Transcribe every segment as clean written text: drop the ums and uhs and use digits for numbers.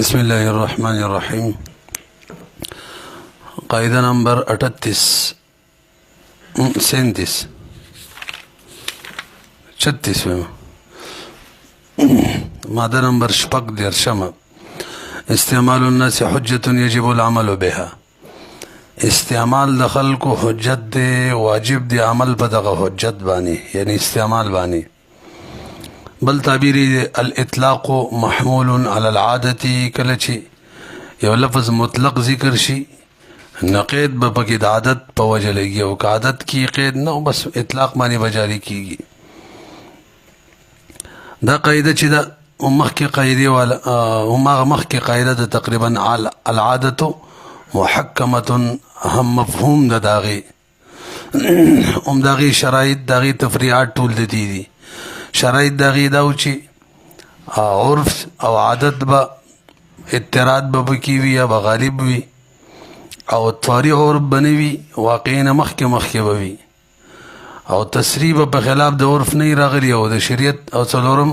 بسم الله الرحمن الرحیم. قاعده نمبر 38 37 36 ماده نمبر شپږ دېرشمه. استعمال الناس حجة يجب العمل بها. استعمال د خلکو حجت دی، واجب دی عمل په دغه حجت باندې، یعنی استعمال باندې. بل تعبیر الاطلاق محمول على العادة. کله چې یو لفظ مطلق ذکر شي نو قید به پکې د عادت په وجه لګي، او که عادت کی قید نه بس اطلاق باندې بجاری کیږي. دا قاعده چې دا مخکې قاعده والا مخکې قاعده د تقریبا العادة محکمه هم مفهوم د داغي داغي شرایط داغي تفریعات ټول د دي. شرایط داغي دا چې عرف او عادت به اضطراد به پکې وي یا به غالب وي، او طاری عرف بنوي واقعي نه مخکې به وي، او تصریح به په خلاف د عرف نه راغلي، او د شریعت او څلورم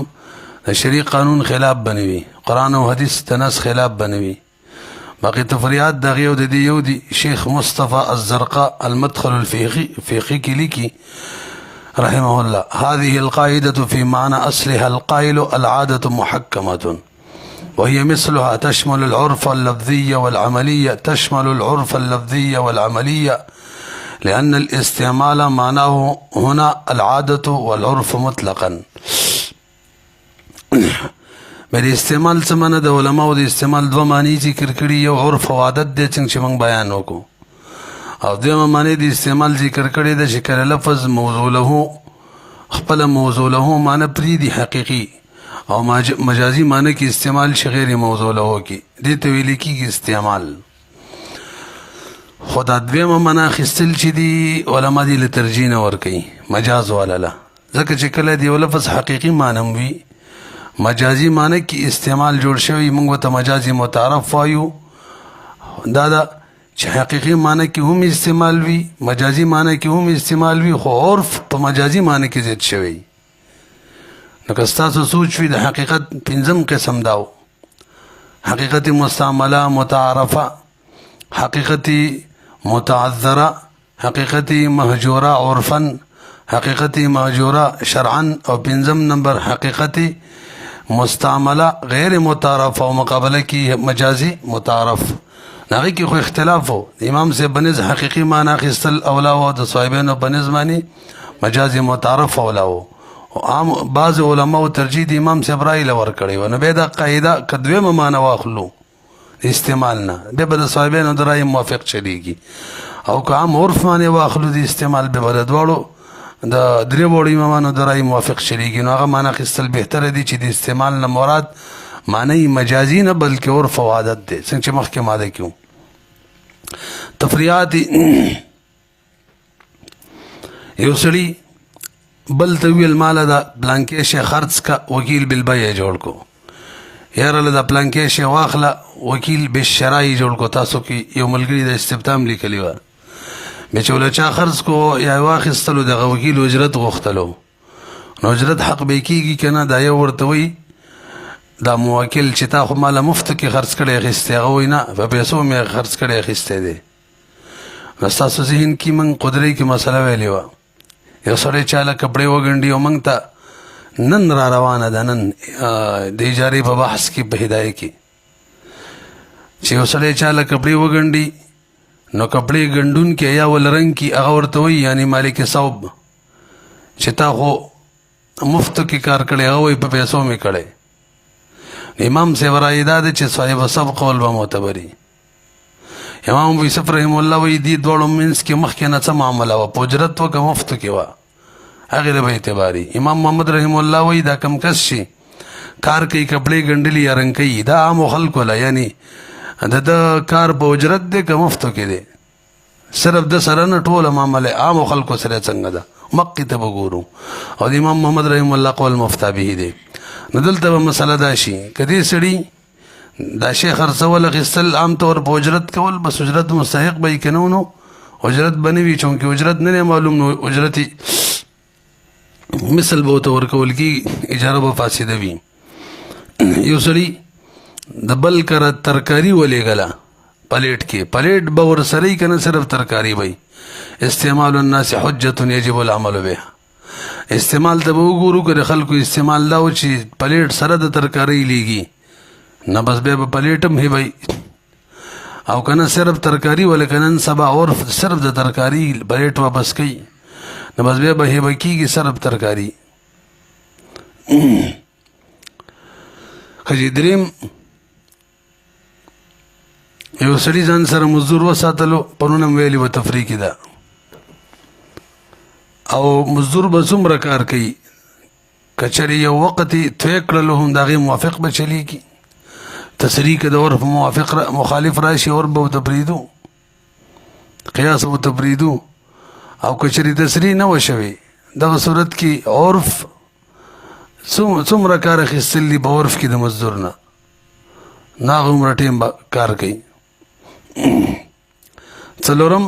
د شریع قانون خلاف بنوي، قرآن او حدیث تنس خلاف بنوي. باقي تفریعات داغي او د دې یو دي. شیخ مصطفى الزرقاء المدخل الفقهي کې لیکي رحمه الله: هذه القاعدة في معنى أصلها القائل العادة محكمة، وهي مثلها تشمل العرف اللفظي والعملية، تشمل العرف اللفظي والعملية، لأن الاستعمال معناه هنا العادة والعرف مطلقا. بل استعمال څه معنی د علماء د استعمال دوه معنی ذکر کړي، یو عرف او عادت دی څنګه چې موږ بیان وکړو، او دویمه معنی د استعمال ذکر کړي د چې کله لفظ موضوع له خپل موضوع له معنی پریدي حقیقي، او مجازي معنی کې استعمال شي غیر موضوع له کې، دې ته ویل کېږي استعمال. خدا دویمه معنی اخیستل چې دي علما دې له ترجیح نه ورکوي مجاز والا له، ځکه چې کله دی لفظ حقیقي معنی وي مجازي معنی کې استعمال جوړ شوی، موږ ته مجازي متعارف وایو. دا چې حقیقي معنی کې هم استعمال وي، مجازي معنی کې هم استعمال وي، خو عرف په مجازي معنی کې زیات شوی. نو که ستاسو سوچ وي د حقیقت پنځم قسم داو: حقیقت مستعمله متعارفه، حقیقت متعذره، حقیقت مهجوره عرفا، حقیقت مهجوره شرعا، او پنځم نمبر حقیقت مستعمله غیر متعارف او مقابله کی مجازی متعارف. ناغي کې خو اختلاف وو، امام سے بنز حقیقی معنی اخیستل اولا و، د صاحبینو بنز معنی مجازی متعارف اولا و، او عام بعض علماء ترجیح د امام سے برایله ور کړی و. نو به دا قاعده کدوې معنی واخلو استعمال نه به د صاحبینو درای موافق چلیږي، او که عام عرف معنی واخلو د استعمال به بل دواړو د درې وړو امامانو درای موافق شریږي. نو هغه معنی اخیستل بهتره دي چې د استعمال نه مراد معنی مجازي نه بلکې عرف او عادت دی، څنګه چې مخکې ماده کیو تفریعات. یو سړي بل ته ویل ماله دا پلانکې شی خرڅ کا، وکیل بالبیع جوړ کو، یاره له دا پلانکې شی واخله وکیل بالشرای جوړ کو. تاسو کې یو ملګری د استبدام لیکلی و، به چې ولچا خرڅ کو یا واخیستلو دغه وکیل اجرت غوښتلو، نو اجرت حق به کېږي که نه؟ دا یو ورته وایي دا موکل چې تا خو ماله مفت کې خرڅ کړی اخیستی، هغه وایي نه په پیسو مې خرڅ کړی اخیستی دی. نو ستاسو ذهن کې موږ قدرې کې مسله ویلې وه، یو سړی چاله کپړې وګنډي او موږ ته نن را روانه ده، نن د اجارې په بحث کې په هدایه کې چې یو سړی چاله کپړې وګنډي، نو کپړې ګنډون کې یا ول رنګ کې هغه ورته وایي یعنی مالک صوب چې تا خو مفت کې کار کړی، هغه وایي په پیسو مې کړی. امام سے ورای دا دی چې صاحب سب قول به معتبري. امام ابو یوسف رحم الله وایي دې دواړو منځ کې مخکې نه څه معامله وه، په اجرت وه که مفتو کې وه، هغې له به اعتباري. امام محمد رحم الله وایي دا کم کس شي کار کوي کپړې ګنډلي یا رنګ کوي، دا عامو خلکو له یعنی د کار په اجرت دی که مفتو کې دی، صرف د سره نه ټوله معامله عامو خلکو سره څنګه ده مقې ته به ګورو، او د امام محمد رحم الله قول مفتا به دی. نو دلته به مسله دا شي که دې سړي دا شی خرڅول اخیستل عام طور په اجرت کول، بس اجرت مستحق به یې که نه نو اجرت به نه وي، چونکې اجرت نه دی معلوم، نو اجرت مثل به ورته ورکول کېږي، اجاره به فاسده وي. یو سړي د بل کره ترکاری ولېږله پلیټ کې پلیټ به ورسره که نه صرف ترکاری وي استعمال الناس حجة یجب العمل بها استعمال ته به وګورو که د خلکو استعمال دا و چې پلیټ سره د ترکاری لیږي نه بس بیا به پلیټ هم هیوي او که نه صرف ترکاری ولکه نن سبا عرف صرف د ترکاری پلیټ واپس کوي نه بس بیا به هیوه کېږي صرف ترکاری ښه دریم یو سړي ځان سره مزدور وساتلو پرون هم ویلي و تفریقي ده او مزدور به څومره کار کوي که چېرې یو وخت یې توی کړلو هم د هغې موافق به چلیږي تصریح که د عرف مخالف راشي عرف به ورته پرېږدو قیاس به ورته پرېږدو او که چېرې تصریح نه وه شوې دغه صورت کې عرف څومره کار اخیستل دي په عرف کې د مزدور نه هغه عمره ټیم به کار کوي څلورم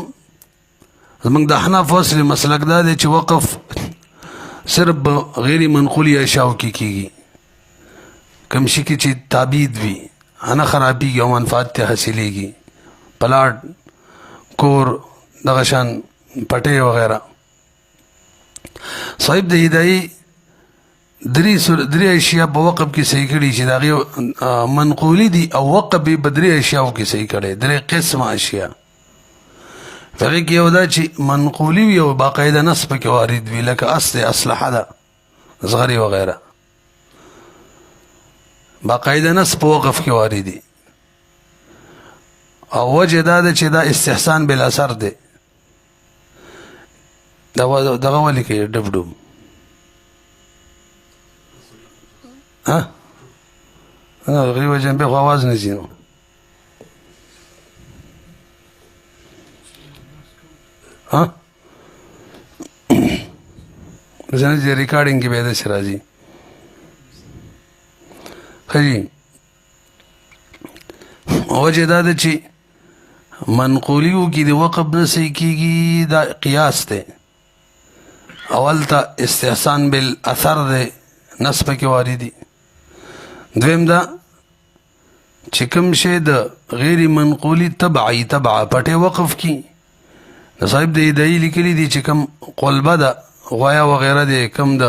زموږ د احناف اصل مسلک دا دی چې وقف صرف په غیر منقولي اشیاو کې کېږي کوم شي کې چې تعبید وي نه خرابېږي او منفعت ته حاصلېږي پلاټ کور دغه شان پټۍ وغیره صاحب د هدایي درې اشیا په وقف کې صحیح کړي چې د هغې منقولي دي او وقف یې په درې اشیاو کې صحیح کړی درې قسمه اشیا په هغې کې یو دا چې منقولي وي او باقاعده نص پکې وارد وي لکه اصل اصلحه ده زغرې وغیره باقاعده نص په وقف کې وارد دي او وجه دا ده چې دا استحسان بالاثر دی دغه ولې کوي ډب ډوب غریبه جنبه خو آواز نه ځي نو زنه چې ریکارډینګ کې به داسې راځي ښه جي وجه دا ده چې منقولیو کې د وقف نه صحیح کېږي دا قیاس دی اول ته استحسان بالاثر دی نص پکې واردي دویم دا چې کوم شی د غیر منقولي تبعي تبعه پټې وقف کی د صاحب د هدایي لیکلي دي چې کوم قلبه ده غویا وغیره دی کوم د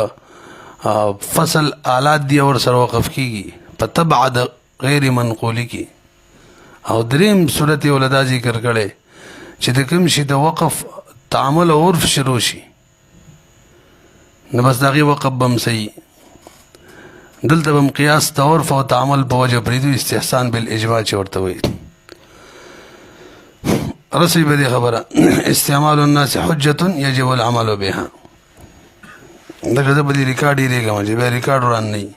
فصل آلات دی اور سره وقف کیږي په تبعه د غیر منقولي کې او دریم صورت یې ولدا ذکر کړی چې د کوم شي د وقف تعامل او عرف شروع شي نو بس د هغې وقف به هم صحیح دلته به هم قیاس د عرف او تعامل په وجه پرېږدو استحسان بالاجماع چې ورته وایي رسوي به دې خبره استعمال الناس حجة یجب العمل بها دغه زه به دې ریکارډ هېرېږم چې بیا ریکارډ وران نه وي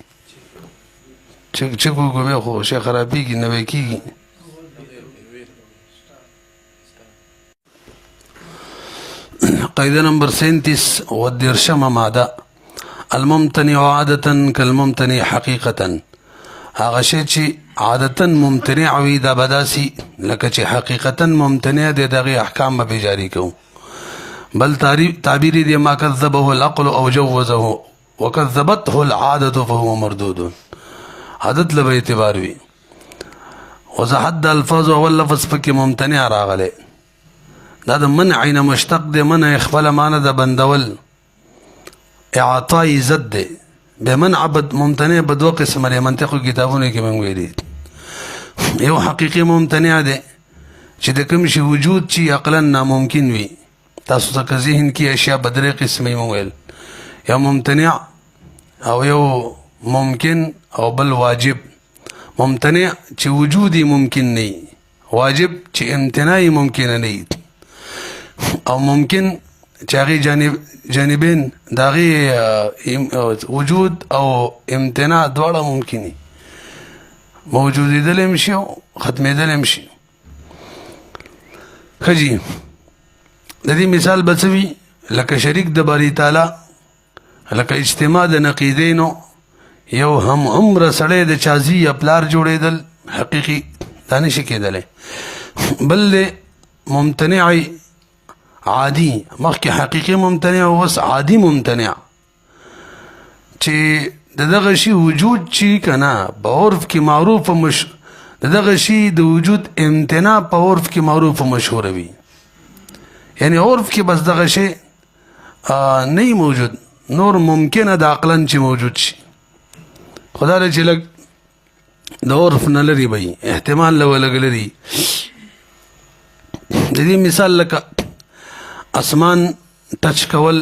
چک وکړو بیا خو شی خرابېږي نوی کېږي قاعده نمبر 37 والدرشمه ماده الممتنع عادة كالممتنع حقيقة هغه شی چې عادتا ممتنع وي دا به داسې لکه چې حقیقتا ممتنع دی د هغې احکام به پې جاري کوو بل تعبیر دی ما کذبه العقل او جوزه وکذبته العادة فهو مردود عادت له به اعتبار وي وضحت د الفاظ اول لفظ پکې ممتنع راغلی دا د منع نه مشتق دی منع خپله معنی د بندول اعطای ضد دی بیا منع ممتنع په دوه قسمه دی منطقو کتابونو کې موږ ویلي یو حقیقي ممتنع دی چې د کوم شي وجود چې عقلا ناممکن وي تاسو ته که ذهن کې اشیا په درې قسمه یې وویل یو ممتنع او یو ممکن او بل واجب ممتنع چې وجود یې ممکن نه وي واجب چې امتناع یې ممکن نه وي او ممکن چې هغې جانبین د هغې وجود او امتناع دواړه ممکن وي موجودېدلی هم شي او ختمېدلی هم شي ښه جي د دې مثال به څه وي لکه شریک د باري تعالی لکه اجتماع د نقیدینو یو هم عمره سړی د چازي یا پلار جوړېدل حقیقي دا نشي کېدلی بل دی ممتنع عادي مخکې حقیقي ممتنع او اوس عادي ممتنع چې د دغه شي وجود چې که نه په عرف کې معروف دغه شی د وجود امتناع په عرف کې معروف او مشهور وي. یعنی عرف کې بس دغه شی نه موجود، نور ممکنه د عقلاً چې موجود شي، خدا دې چې لږ د عرف نه لري وي، احتمال له ولګ لري. د دې مثال لکه اسمان ټچ کول،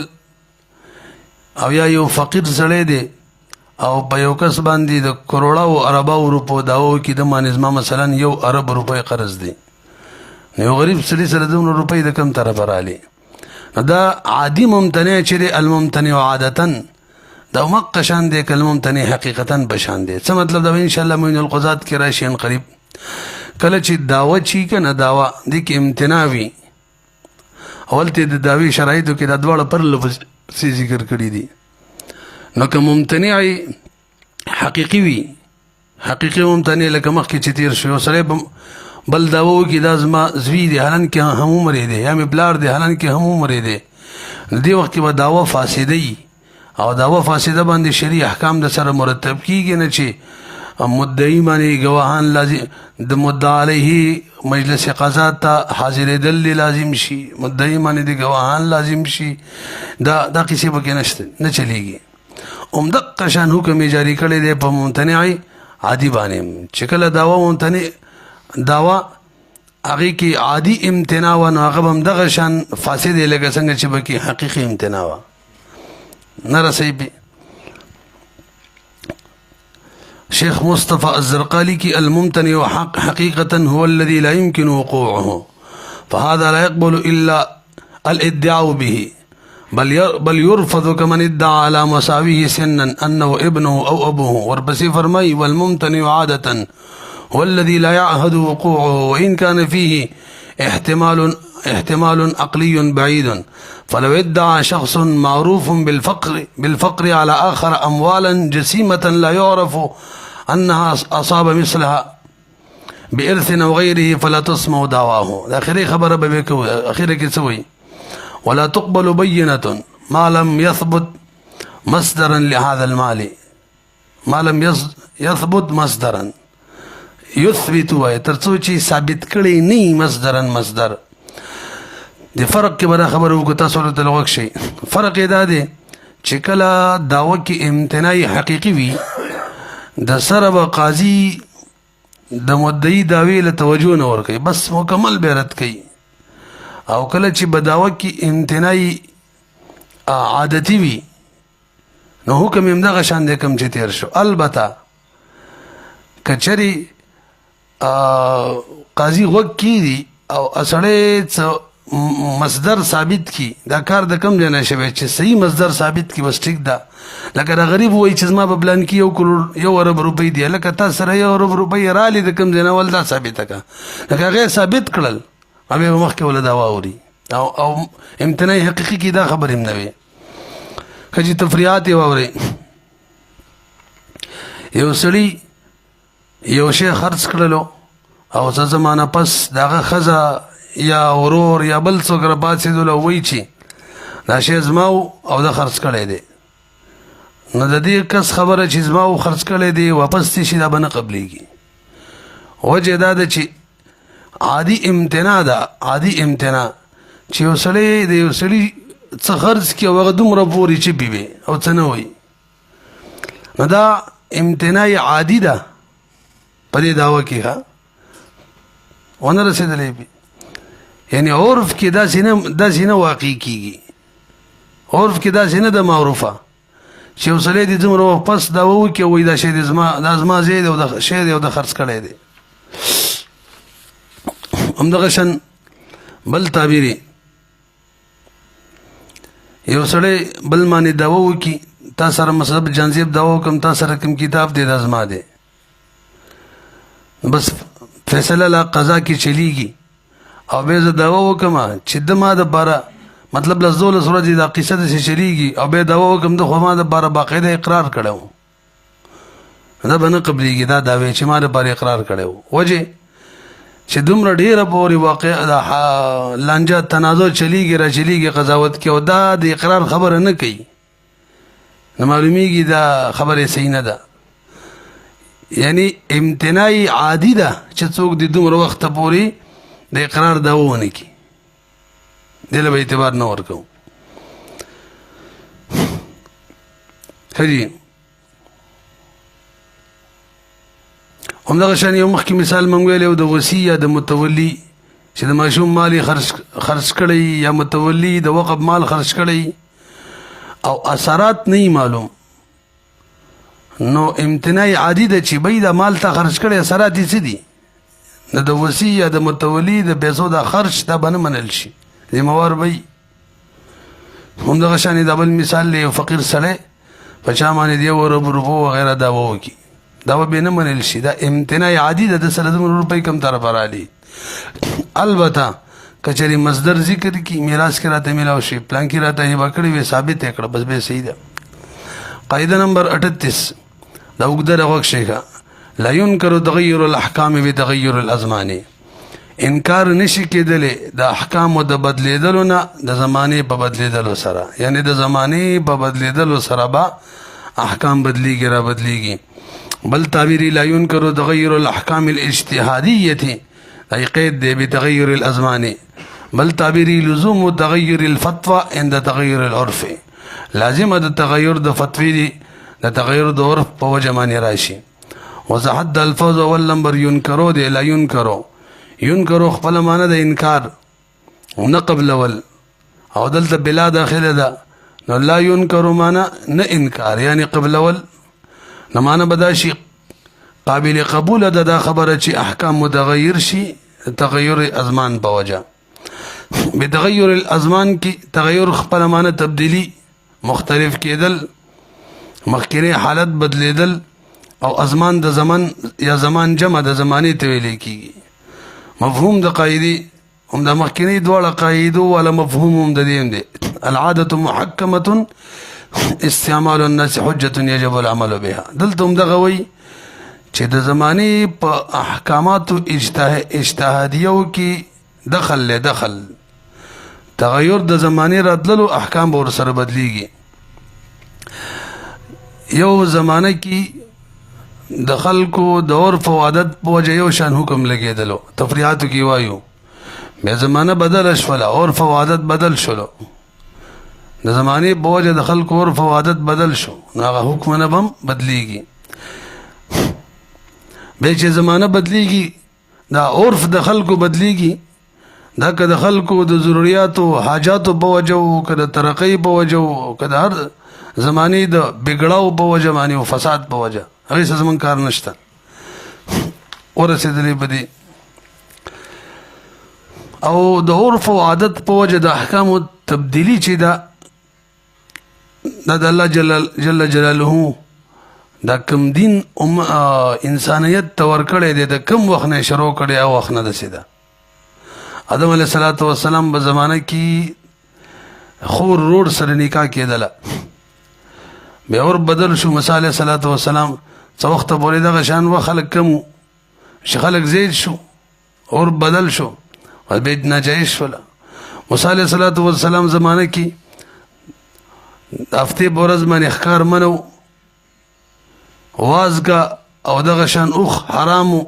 او یا یو فقیر سړی دی او په یو کس باندې د کروڑاو ارباو روپو داو کې د مانزما مثلا 1 ارب روپۍ قرض دی، یو غریب سړي سره 2 روپۍ د کم طرف رالی، دا عادي ممتنع چې الممتنع عادتا دا مقه شان دی که الممتنع حقیقتا بشان دی. څه مطلب دا؟ ان شاء الله معین القضات کې راشي ان قریب. کله چې دعوه چی کنه دعوه دې کې امتناع وي، اول ته د دعوی شرایطو کې د دواړه پر لفظ ذکر کړی دي، نو که ممتنع حقیقي وي، حقیقي ممتنع لکه مخکې چې تیر شو، سړی بل دعوه وکړي دا زما زوی دی حالان کې هم عمرې دی، یا مې پلار دی حالان کې هم عمرې دی، نو دې وخت کې به دعوه فاسده وي، او دعوه فاسده باندې شرعي احکام د سره مرتب کیږي نه چې مدعی باندې گواهان لازم، د مدعا علیه مجلس قضا ته حاضرېدل لازم شي، مدعی باندې د گواهان لازم شي، دا کیسې پکې نشته، نه چلیږي. همدغه شان حکم جاری کړی دی په ممتنع عادي باندې، چې کله دعوه ممتنع دعوه هغې کې عادي امتناع وه، نو هغه به همدغه شان فاسد یې لکه څنګه چې پکې حقیقي امتناع وه، نه رسوي پې. شيخ مصطفى الزرقالي كي الممتنع حقيقة هو الذي لا يمكن وقوعه، فهذا لا يقبل إلا الادعاء به، بل يرفض كمن ادعى على مساويه سنا أنه ابنه أو أبوه. وربسي فرمي والممتنع عادة هو الذي لا يعهد وقوعه، وإن كان فيه احتمال عقلي بعيد. فلو ادعى شخص معروف بالفقر على آخر أموالا جسيمة لا يعرف أنها أصاب مثلها بإرث أو غيره فلا تسمع دعواه. آخر خبر ببيكو آخر كسوي ولا تقبل بينة ما لم يثبت مصدرا لهذا المال، ما لم يثبت مصدرا يثبت ترڅو چې ثابت کړي نه مصدرا مصدر. د فرق کې به خبره وکړو تاسو ته لغوک شي. فرق یې دا دی چې کله دعوه کې امتناعي حقیقي وي، د سره به قاضي د مدعي دعوې له توجه نه ورکوي، بس مکمل به رد کوي. او کله چې به دعوه کې امتناعي عادتي وي، نو حکم یې همدغه شان دی کوم چې تیر شو. البته که چېرې قاضي غوږ کیږي او سړی څه مصدر ثابت کی، دا کار د کم ځای نه شوی چې صحیح مصدر ثابت کی، بس ټیک ده. لکه دا غریب وایي چې زما په پلان کې 1 کروڑ 1 ارب روپۍ دی، لکه تا سره 1 ارب روپۍ رالی د کم ځای نه، ول دا ثابته که لکه هغې ثابت کړل، هغې به مخکې وله دا واوري. او امتناعي حقیقي کې دا خبرې هم نه وي. که چې تفریحات یې واورئ، یو سړي یو شی خرڅ کړلو او څه زمانه پس د هغه ښځه یا ورور یا بل څوک راپاڅېدل او وایي چې دا شی زما او دا خرڅ کړی دی، نو د دې کس خبره چې زما او خرڅ کړی دی واپس دې شي، دا به نه قبلېږي. وجه دا ده چې عادي امتناع ده، عادي امتناع چې یو سړی د یو سړي څه خرڅ کړي او هغه دومره پورې چپي وي او څه نه وایي، نو دا امتناع عادي ده په دې دعوه کې ښه ونه رسېدلی وي. یعنی عرف کې داسې نه واقع کېږي، عرف کې داسې نه ده معروفه چې یو سړی دې دومره واپس دعوه وکړي او وایي دا شی دی دا زما ځای دی او دا شی دی او دا خرڅ کړی دی. همدغه شان بل تعبیر یو سړی بل باندې دعوه وکړي، تا سره مذهب جانزیب دعوه وکړم، تا سره کوم کتاب دی دا زما دی، بس فیصله لا قضا کې چلیږي. او بیا زه دعوه وکړم چې د ما دپاره مطلب 12 ورځې دا قصه داسې چلیږي، او بیا دعوه وکړم د خو ما دپاره باقاعده اقرار کړی و، دا به نه قبلېږي دا دعوې چې ما دپاره اقرار کړی و. وجې چې دومره ډېره پورې واقع دا لانجه تنازع چلیږي را چلیږي قضاوت کې، او دا د اقرار خبره نه کوي، نو معلومیږي دا خبرې صحیح نه ده. یعنی امتناعي عادي ده چې څوک د دومره وخته پورې د اقرار دا ونه کړي، دې له به اعتبار نه ورکوو. ښه جي. همدغه شان یو مخکې مثال موږ ویلی و د وصي یا د متولي چې د ماشوم مال یې خرڅ کړی یا متولي د وقف مال خرڅ کړی او اثرات نه معلوم، نو امتناعي عادي ده چې بی دا مال تا خرڅ کړی اثرات یې څه دي؟ د وصي یا د متولي د پیسو دا خرچ دا به نه منل شي، ذموار بی. همدغه شان د بل مثال دی، یو فقیر سړی په چا باندې د 1 ارب روپو وغیره دعوه وکړي، دا به نه منل شي، دا امتناعي عادي ده، د سره دومره روپۍ کم طرفه راغلي. البته که چېرې مصدر ذکر کړي میراث کې راته میلاو شي، پلان کې راته هبه کړې وي، ثابت یې کړه، بس به صحیح ده. قاعده نمبر 38 دا اوږده راغوږ شي ښه. لا ينکر تغیر الاحکام بتغیر الازمان، انکار نشي کېدلی د احکامو د بدلیدلو نه د زمانې په بدلیدلو سره، یعنی د زمانې په بدلیدلو سره به احکام بدلیږي را بدلیږي. بل تعبیری لا ينکر تغیر الاحکام الاجتهادیه، ای قید دی بتغیر الازمان. بل تعبیری لزوم تغیر الفتوى عند تغیر العرف، لازمه د تغیر د فتوی دی د تغیر د عرف په وجه باندې راشي. وضحت الفاظ اول نمبر ينکرو دی، لا ينکرو، ينکرو خپل معنی د انکار نه قبلول، او دلته بلا داخله ده، نو لا ينکرو معنی نه انکار یعنی قبلول، نه معنی بداشي قابل قبول ده دا خبره چې احکام متغیر شي تغیر ازمان په وجه. بتغیر الازمان کی تغیر خپل معنی تبدیلی، مختلف کېدل، مخکینی حالت بدلیدل، او ازمان د زمان یا زمان جمع د زمانې ته ویل کېږي. مفهوم د قاعدې هم د مخکینی دواړه قاعدو والا مفهوم هم د دې دی، العادة محکمة استعمال الناس حجة يجب العمل بها. دلته هم دغه وایي چې د زمانې په احکاماتو اجتهادیو کې دخل تغیر د زمانې راتللو احکام به ورسره بدلیږي. یو زمانه کې د خلکو د عرف او عادت په وجه یو شان حکم لګېدلو، تفریحاتو کې وایو، بیا زمانه بدله شوله، عرف او عادت بدل شولو، د زمانې په وجه د خلکو عرف او عادت بدل شو، نو هغه حکمونه به هم بدلیږي. بیا چې زمانه بدلیږي دا عرف د خلکو بدلیږي، دا که د خلکو د ضروریاتو حاجاتو په وجه او که د ترقۍ په وجه او که د هر زمانې د بګړاو په وجه باندې او فساد په وجه، هغې څه زموږ کار نشته، ورسېدلې په دې. او د عرف او عادت په وجه د احکامو تبدیلي چې ده دا د الله جل جلاله دا کم دین انسانیت ته ورکړی دی، د کم وخت نه شروع کړی او وخت نه داسې ده. آدم علیه الصلاة والسلام په زمانه کې خور رور سره نکاح کېدله، بیا عرف بدل شو، موسی علیه الصلاة والسلام څه وخته پورې دغه شان و خلک کم و چې خلک زیات شو، عرف بدل شو، بیا ناجایز شوله. موسی علیه الصلاة والسلام زمانه کې د هفتې په ورځ باندې ښکار منو، وازګه او دغه شان اوښ حرامو،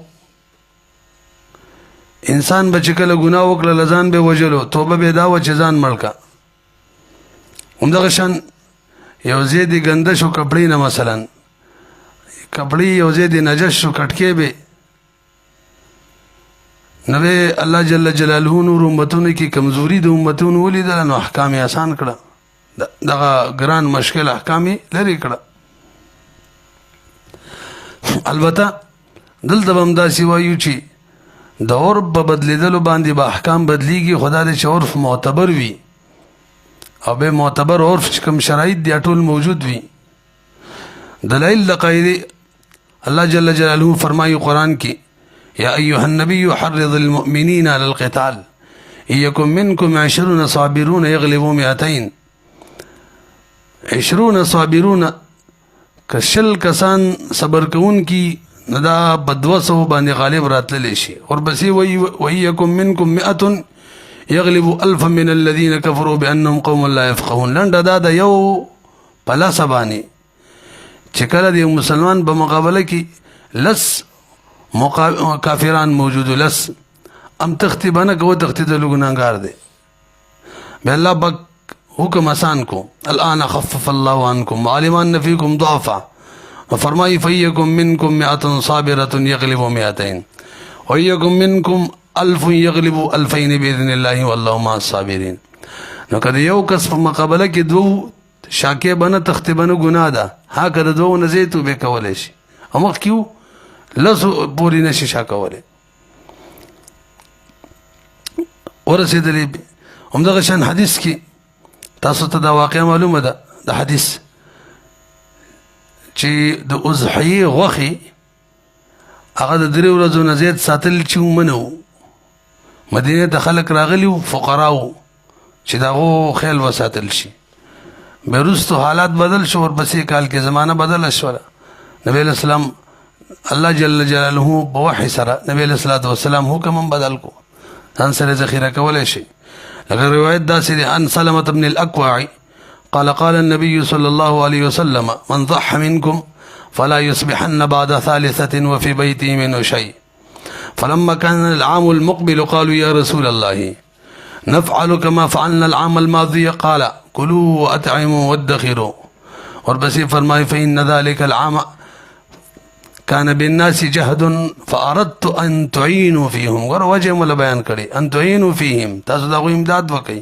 انسان به چې کله ګناه وکړله ځان به وژلو، توبه به دا وه چې ځان مړ که. همدغه شان یو ځای دې ګنده شو کپړې نه، مثلا کپړې یو ځای دې نجس شو کټکې به، نو به الله جل جلاله نور امتونو کې کمزوري د امتونو ولیدله، نو احکام یې آسان کړه، دغه ګران مشکل احکام یې لرې کړه. البته دلته به هم داسې وایو چې د عرف په بدلیدلو باندې به احکام بدلیږي، خو دا دی چې عرف معتبر وي، او به معتبر عرف چې کوم شرایط دي ټول موجود وي. دلایل د قاعدې الله جل جلاله فرمایي قرآن کې، یا ایها النبی حرض المؤمنین علی القتال ان یکن منکم 20 صابرون یغلبوا 200. 20 صابرون که 100 کسان صبر کوون کی نو دا په 200 باندې غالب راتللی شي. ورپسې وایي وان یکن منکم 100 یغلبوا 1000 من الذین کفروا بانهم قوم لا یفقهون. لنډه دا د یو په لاسه باندې چې کله د مسلمان په مقابله کې لس کافران موجود لس ام تختی بنا کو تختی دل گناہگار دے بے اللہ پاک حکم آسان کو الان خفف اللہ عنکم وعلم ان فیکم ضعفا فرمائی فیکم منکم مئۃ صابرۃ یغلب مئتین ویکم منکم الف یغلب الفین باذن اللہ واللہ مع الصابرین. نو کده یو کس په مقابله کې دو شاکه بنه تختی بنه گناه ده ها کده دو نزیتو به کولای شي او مخ کیو لسو پوری نشي شاکوله ورسېدلی همدغه شان حدیث کې تاسو ته دا واقعه معلومه ده د حدیث چې د اضحیې غوښې هغه د 3 ورځو نه زیات ساتل چې ومنو مدینه ته خلک راغلي وو فقراو چې دغه خیال وساتل شي به وروسته حالات بدل شو ورپسې کال کې زمانہ بدل شوه نبی اسلام الله جل جلاله په وحی سره نبی علیہ الصلوۃ والسلام حکم بدل کو ځان سره ذخیره کولای شي لکه روایت داسې ده ان سلمة بن الاكوع قال قال النبي صلى الله عليه وسلم من ضحى منكم فلا يصبحن بعد ثالثة وفي بيته منه شيء فلما كان العام المقبل قالوا يا رسول الله نفعل كما فعلنا العام الماضي قال كلوا وأطعموا وادخروا وربسي فرمائے فإن ذلك العام كان بالناس جهد فأردت أن تعينوا فيهم وجه مل بیان کړي أن تعينوا فيهم تاسو دا امداد وکړي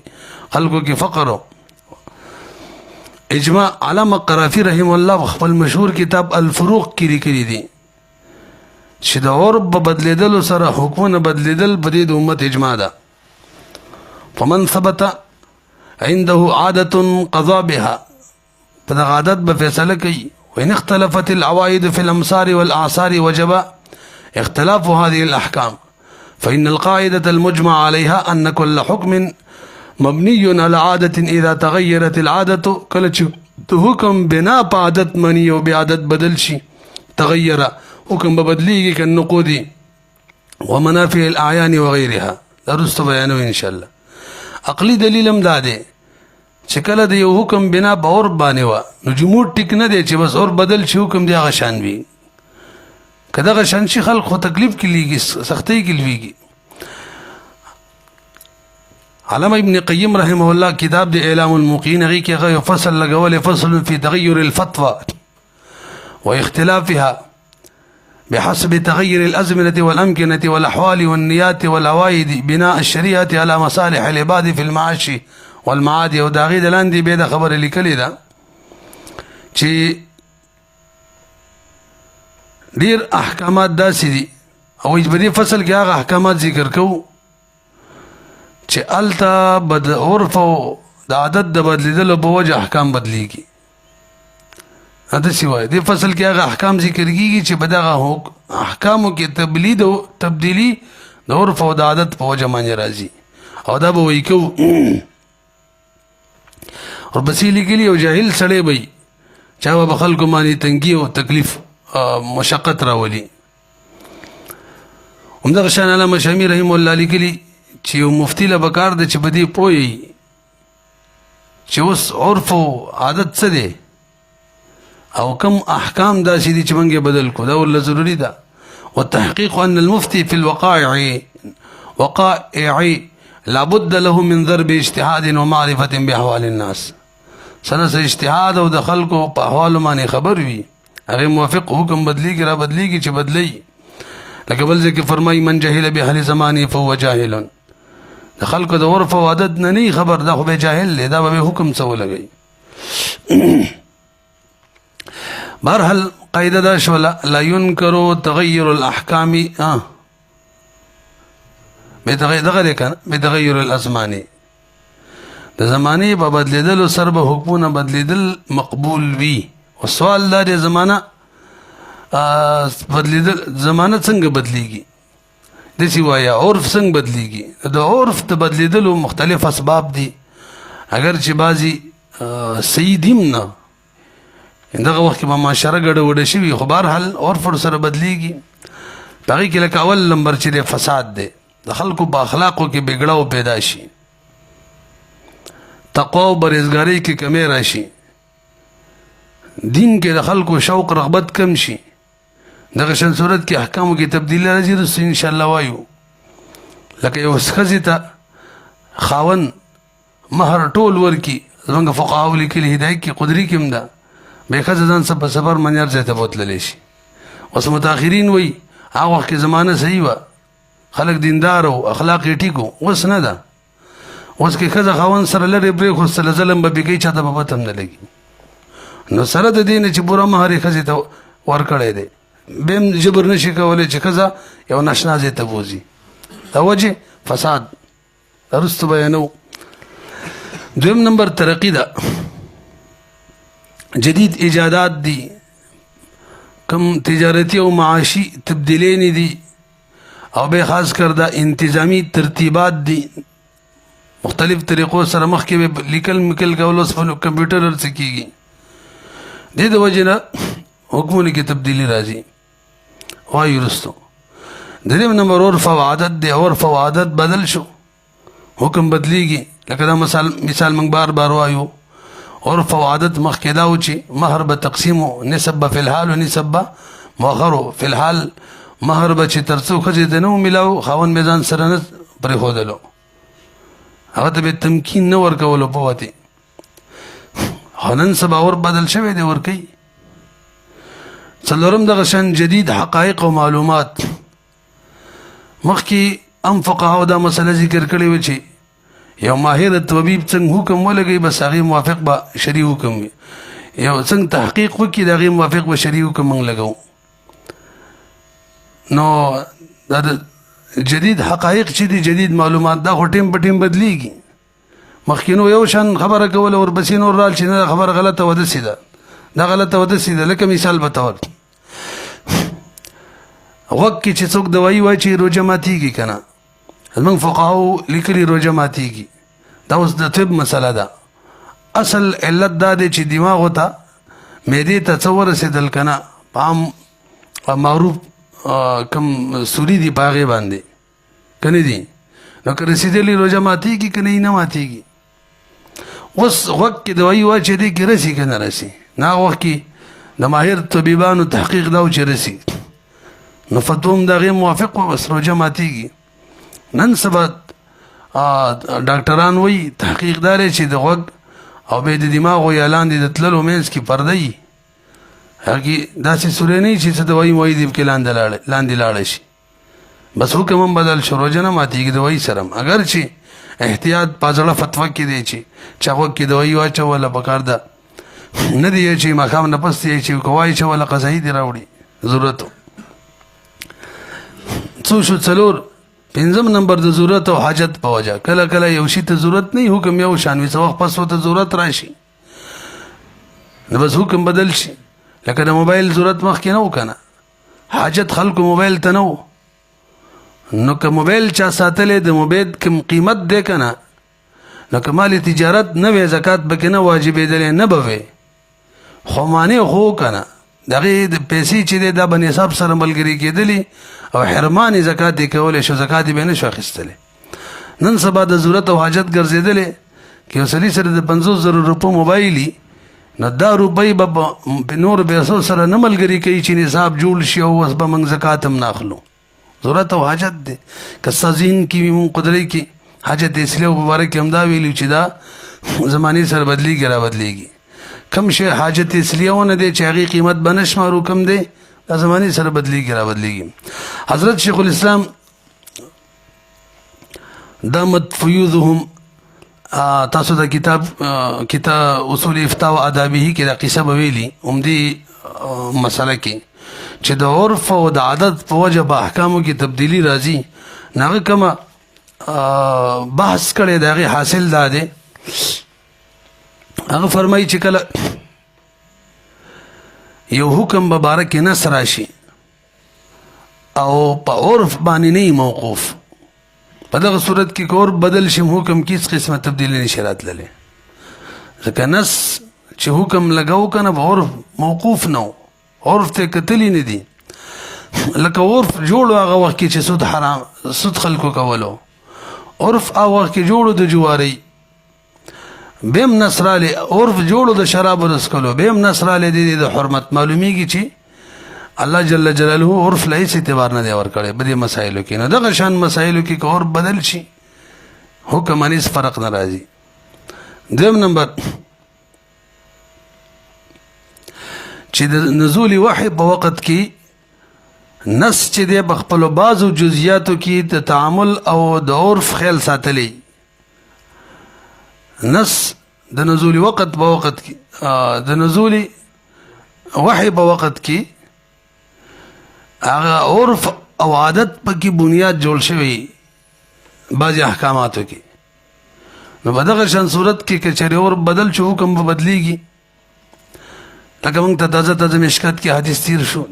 خلکو کې فقر اجماع علامه قرافی رحم الله خپل مشهور کتاب الفروق کې لیکلي دي چې د عرب بدلیدل سره حکمونه بدلیدل په دې امت اجماع ده فمن ثبت عنده عادة قضى بها فده عادت بفیصله کوي وإن اختلفت العوائد في الأمصار والأعصار وجب اختلاف هذه الأحكام فإن القاعدة المجمع عليها أن كل حكم مبني على عادة إذا تغيرت العادة كل حكم بنا بعادت مني وبعادت بدل شي تغير حكم ببدليه كالنقود ومنافع الأعيان وغيرها درست بيانه إن شاء الله. عقلی دلیل هم دا دی چې کله د یو حکم بنا په اور باندې و نو جمهور ټیک نه دی چې بس اور بدل شي حکم دی هغه شان وي که دغه شان شي خلک خو تکلیف کې لیږي سختۍ کې لویږي. علامه ابن قیم رحمه الله کتاب د اعلام الموقعین هغې کې هغه یو فصل لګولی فصل فی تغیر الفتوى واختلافها بحسب تغير الأزمنة والأمكنة والأحوال والنيات والعوائد بناء الشريعة على مصالح العباد في المعاش والمعاد او داغي دلاندې به د خبره لیکلې ده چې ډیر احکامات داسې دي او په دې فصل کې هغه احکامات ذکر کوو چې الته بد عرف او د عادت د بدلیدلو په وجه احکام بدلیږي. هذا سوای دې فصل کې هغه احکام ذکر کیږي چې په دغه احکامو کې تبدیلی او تبدیلی د عرف او د عادت په وجه باندې راځي او دا به وایي کوو ورپسې لیکلي او جاهل سړی به چا به خلکو باندې تنګي او تکلیف مشقت راولي. همدغه شان علامه شامی رحم الله لیکلي چې یو مفتي له پکار دی چې په دې پوهیږي چې اوس عرف او عادت څه دی او کم احکام داسې دي چې موږ بدل کو دا ولله ضروري ده. والتحقيق ان المفتي في الوقائع لابد له من ضرب اجتهاد ومعرفة بأحوال الناس سره اجتهاد او د خلکو په احوال باندې خبر وي هغه موافق حکم بدلیږي را بدلیږي چې بدلی. لکه بل ځکه فرمایي من جهل بأهل زمانه فهو جاهل د خلکو د عرف او عادت نه خبر دا خو به جاهل دی دا به حکم څه ولګي. بهرحال قاعده دا شوله لا ينكر تغير الاحكام بتغير الازمان د زمانه په بدلیدلو سره به حکمونه بدلیدل مقبول وي. او سوال دا دی زمانه بدلیدل زمانه څنګه بدلیږي دسی وایا عرف څنګه بدلیږي د عرف ته بدلیدلو مختلف اسباب دي اگر چې بعضی صحیح دیم نه دغه وخت کې به معاشره ګډوډه شوي خو بهرحال عرف سره بدلیږي. په هغې کې لکه اول نمبر چې دی فساد دی د خلکو په اخلاقو کې بګړاو پیدا شي تقوا او پرهیزګارۍ کې کمی راشي دین کې د خلکو شوق رغبت کم شي دغه شان صورت کې احکامو کې تبدیلی راځي رسو انشاءالله وایو. لکه یو ښځې ته خاون مهر ټول ورکي، زمونږ فقهاو لیکلي هدایت کې قدري کې هم ده، بې ښځه ځان په سفر باندې هر ځای ته بوتللی شي. اوس متاخرین وایي هغه وخت کې زمانه صحیح وه، خلک دیندار او اخلاق یې ټیک و، اوس نه ده. اوس کې ښځه خاوند سره لرې پرېښوستله، ظلم به پې کوي، چا ته به پته هم نه لګي. نو سره د دې نه چې پوره مهر یې ښځې ته ورکړی دی، بیا هم جبر نه شي کولی چې ښځه یو ناشنا ځای ته بوځي. د وجې فساد وروسته بیانوو. دویم نمبر ترقی ده، جدید ایجادات دي، کم تجارتی او معاشی تبدیلین دي، او به خاص کر دا انتظامی ترتیبات دي، مختلف طریقو سره مخکې لیکل میکل کول اوس په کمپیوټر ورڅ کېږي. دې د وجې نه حکمونو کې تبدیلي راځي. وایو رستو دریم نمبر عرف او عادت دی. عرف او عادت بدل شو، حکم بدلیږي. لکه دا مثال موږ بار بار وایو، عرف او عادت مخکې دا و چې مهر به تقسیم و، نسب به فی الحال و نسب به مؤخر و. فی الحال مهر به چې تر څو ښځې ته نه و میلاو، خاوند به ځان سره نه پرېښودلو، هغه ته به تمکین نه ورکولو په وتې. خو نن سبا ور بدل شوی دی، ورکوي. څلورم دغه شان جدید حقایق او معلومات. مخکې هم فقهاو دا مسله ذکر کړې وه چې یو ماهر طبیب څنګه حکم ولګوي، بس هغې موافق به شرعي حکم وي. یو څنګه تحقیق وکړي، د هغې موافق به شرعي حکم موږ لګوو. نو دا د جدید حقایق چې دي، جدید معلومات، دا خو ټیم په ټیم بدلیږي. مخکینو یو شان خبره کوله، ورپسې نور رال چې نه خبره غلطه و داسې ده، دا غلطه و داسې ده. لکه مثال به طور غوږ کې چې څوک دوایي واچي روژه ماتېږي که نه، زموږ فقهاو لیکلي روژه ماتېږي. دا اوس د طب مسله ده. اصل علت دا دی چې دماغو ته معدې ته څه ورسېدل که نه، په عام معروف کم سوري دي په هغې باندې که نه دي، نو که رسېدلي روژه ماتېږي که نه یې نه ماتېږي. اوس غوږ کې دوایي واچي دی کې رسي که نه رسي، نه هغه وخت کې د ماهر طبیبانو تحقیق دا و چې رسي، نو فتوا هم د هغې موافق وه، بس روژه ماتېږي. نن سبا ډاکټران وایي تحقیق دا دی چې د غوږ او بیا د دماغو یا لاندې د تللو منځ کې پرده وي، هغې داسې سوری نه وي چې څه دوایي موایي دې پکې لاندې لاړه شي، بس حکم هم بدل شو، روژه نه ماتېږي دوایي سره هم. اگر چې احتیاط په زړه فتوه کې دی چې چا غوږ کې دوایي واچوله پکار ده نه دی چې ماښام نه پس دی چې که واچوله قضایي دې راوړي ضرورت. څو شو څلور. پنځم نمبر د ضرورت او حاجت په وجه. کله کله یو شي ته ضرورت نه وي، حکم یو شان وي، څه وخت پس ورته ضرورت راشي نو بس حکم بدل شي. لکه د موبایل ضرورت مخکې نه و که نه، حاجت خلکو موبایل ته نه و، نو که موبایل چا ساتلی د موبایل کوم قیمت دی که نه، نو که مال تجارت نه وی زکات پکې نه واجبېدلی نه به وی، خو مانع خو که نه د هغې د پیسې چې دی دا به نصاب سره ملګري کېدلي او حرمان زکات یې کولی شو، زکات یې به نه شو اخیستلی. نن سبا د ضرورت او حاجت ګرځېدلی که یو سړي سره د 50,000 روپو موبایل وي، نو دا روپۍ به په نورو پیسو سره نه ملګري کوي چې نصاب جوړ شي او اوس به موږ زکات هم نه اخلو. ضرورت او حاجت دی. که سازین کې وي مونږ قدرۍ کې حاجت اصلي او مبارک کې هم دا ویلي چې دا زمانې سره بدلیږي را بدلیږي. کم شی حاجت اصلیه ونه دی چې هغې قیمت به نه شمارو، کم دی دا زمانې سره بدلیږي را بدلیږي. حضرت شیخ الاسلام دامت فیوضهم، تاسو دا کتاب اصول افتاء و آدابه کې دا قصه به ویلي عمدي مسله کې چې د عرف او د عادت په وجه په احکامو کې تبدیلی راځي. هغه کومه بحث کړی د هغې حاصل دا دی، هغه فرمایي چې کله یو حکم به باره کې نس راشي او په عرف باندې نه موقوف، په دغه صورت کې که عرف بدل شي حکم کې هېڅ قسمه تبدیلي نشي راتللی، ځکه نس چې حکم لګو که نه په عرف موقوف نه و، عرف ته کتلی نه دي. لکه عرف جوړو هغه وخت کې چې سود حرام، سود خلکو کولو، عرف هغه وخت کې جوړو د جوارۍ، بیا هم نس رالی، عرف جوړو د شرابو رسکلو، بیا هم نس رالی د حرمت. معلومیږي چې الله جل جلاله عرف له هیڅ اعتبار نه دی ورکړی په دې مسایلو کې. نو دغه شان مسایلو کې که عرف بدل شي حکم انیس فرق نه راځي. دویم نمبر چې د نزول وحی په وخت کې نص چې دی په خپلو بعضو جزئیاتو کې د تعامل او د عرف خیال ساتلی. نص د نزول وخت په وخت کې د نزول وحی په وخت کې هغه عرف او عادت پکې بنیاد جوړ شوی بعضې احکاماتو کې. نو په دغه شان صورت کې که چېرې عرف بدل شو حکم به بدلیږي. لکه موږ ته تازه مشکات کې حدیث تیر شو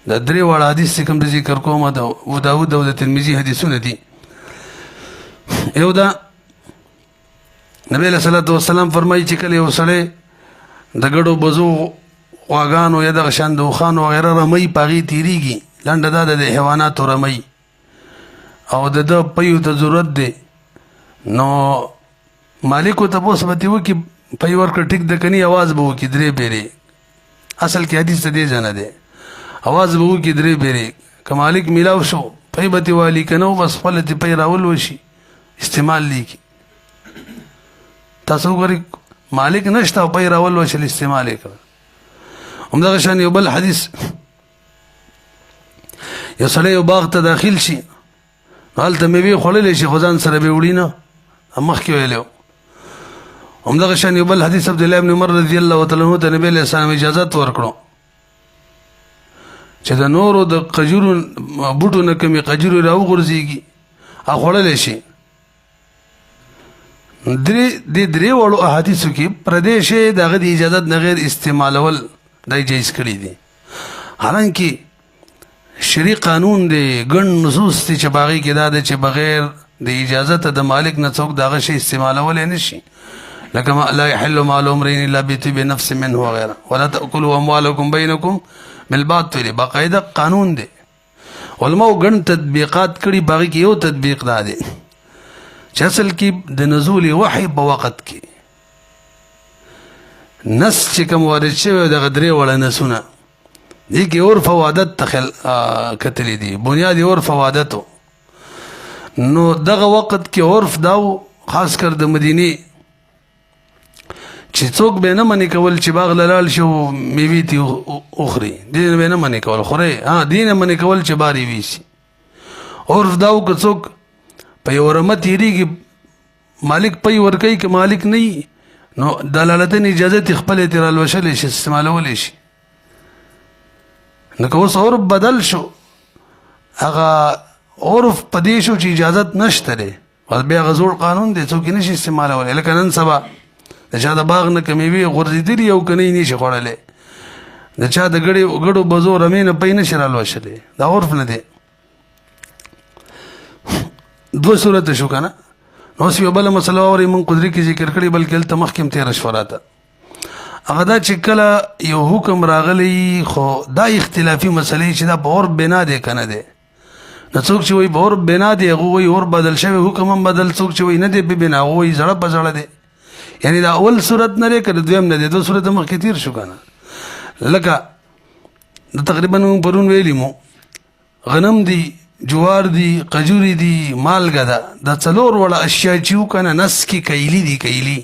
د درې واړه حدیث چې کوم د ذکر کومه د ابو داود او د ترمذي حدیثونه دي. یو دا نبی علیه صلات وسلام فرمایي چې کله یو سړی د ګډو بزو غواګانو یا دغه شان د اوښانو وغیره رمۍ په هغې تېرېږي. لنډه دا ده د حیواناتو رمۍ او د ده پیو ته ضرورت دی. نو مالکو تپوس به ترې وکړي پی ورکړه ټیک ده که نه اواز به وکړي 3 پیرې. اصل کې حدیث ته دې ځای دی اواز به وکړي 3 پیرې. که مالک میلاو شو پی به ترې والي که نه و بس خپله ترې پی راولوشي استعمال لیکي. تاسو وګورئ مالک نشته او پی راولوشل استعمال یې کړه. همدغه شان یو بل حدیث یو سړی یو باغ ته داخل شي نو هلته مېوې خوړلی شي خو ځان سره به وړي نه مخکې ویلی و. همدغه شان یو بل حدیث عبدالله بن عمر رضی الله تعالی عنه ته نبی علیه السلام اجازت ورکړو چې د نورو د قجورو بوټو نه کمې قجورې راوغورځېږي او خوړلی شي. دې 3 وړو احادیثو کې پردې شی د هغه د اجازت نه غیر استعمالول دا جایز کړي دي. حالانکه شرعي قانون دی ګڼ نصوص دي چې په هغې کې دا ده چې بغیر د اجازت د مالک نه څوک د هغه شی استعمالولی نه شي. لکه لا يحل مال امرئ الا بطيب نفس منه وغيره ولا تاكلوا اموالكم بينكم بالباطل. باقاعده قانون دی. علماء ګڼ تطبیقات کړي باقي کې یو تطبیق دا دی چې اصل کې د نزول وحی په وخت کې نص چې کوم وارد شوی دغه 3 وړه نصونه دې کې عرف او عادت ته کتلی دي بنیاد یې عرف او عادتو. نو دغه وخت کې عرف دا خاص کر د مدینې چې څوک به نه منې کول چې باغ لال شو میوې تې وخوري دې به نه منې کول خورئ دې نه منې کول چې بار یې ویسي. عرف دا و که څوک په یو رمه تېرېږي مالک پی ورکوي که مالک نه وي نو دلالتن اجازت یې خپله ترې رالوشلی شي استعمالولی شي. نو که اوس عرف بدل شو هغه عرف په دې شو چې اجازت نشته دی بیا هغه زوړ قانون دی څوک یې نشي استعمالولی. لکه نن سبا د چا د باغ نه که میوې غورځېدلي او که نه یې نشي خوړلی د چا د ګډو بزو رمې نه پی نشي رالوشلی دا عرف نه دی. 2 صورت شو که نه. نو اوس یو بله مسله واورئ موږ قدري کې ذکر کړي بلکې هلته مخکې هم تېره شوه راته. هغه دا چې کله یو حکم راغلی خو دا اختلافي مسلې چې دا په عرف بنا دی که نه دی. نو څوک چې وایي په عرف بنا دی هغه وایي عرف بدل شوی حکم هم بدل. څوک چې وایي نه دی په بنا هغه وایي زړه په زړه دی. یعنی دا اول صورت نه دی که د دویم نه دی 2 صورت مخکې تیر شو که نه. لکه د تقریبا موږ پرون ویلي مو غنم دی جوار دی قجوري دی مالګه ده دا 4 وړه اشیا چې و که نه نس کې کیلي دي کیلي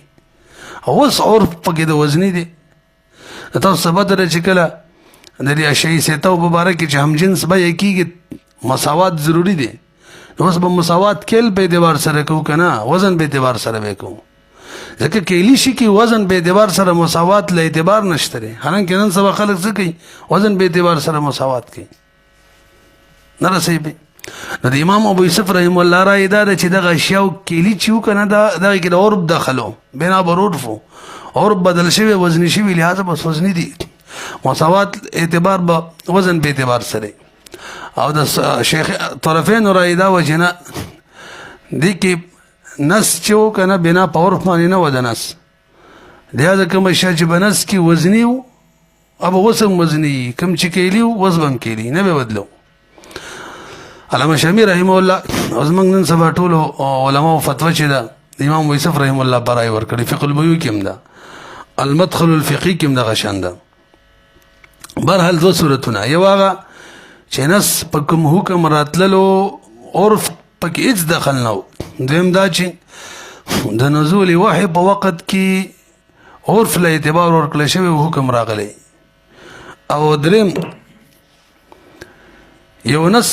اوس عرف پکې د وزني دی. تاسو سبا دره چې کله د دې اشیاء سیتو په باره کې چې هم جنس بیه کېږي مساوات ضروري دی. نو اوس به مساوات کیل په اعتبار سره کوو که نه وزن په اعتبار سره به کوو ځکه کیلی شي کې وزن په اعتبار سره مساوات له اعتبار نشته دی. حالانکه نن سبا خلک څه کوي وزن په اعتبار سره مساوات کوي نه رسوي به. نو د امام ابو یوسف رحم الله رایې دا ده چې دغه اشیاو کیلي چې و که نه دغې کې د عرف دخلو بنا بر عرفو عرف بدل شوی وزني شوي لهذا بس وزني دي مساوات اعتبار به وزن په اعتبار سره. او د شیخ طرفین رایې دا و چې نه دې کې نس چې و که نه بنا په عرف باندې نه و د نس لهذا کوم اشیا چې په نس کې وزني و अब وزن وزني کوم چې کیلي و وزن هم کیلي نه به بدلو. علامه شامی رحمه الله اوس موږ نن سبا ټولو علماو فتوا چې ده امام یوسف رحمه الله برای ورکړي فقه البیوع کې هم ده المدخل الفقهي کې هم دغه شان ده. برحال دو صورتونه، یو هغه چې نس په کوم حکم راتللو عرف پکې هېڅ دخل نه و، دویم دا چې د نزول وحی په وخت کې عرف له اعتبار ورکړل شوی حکم راغلی، او دریم یو نس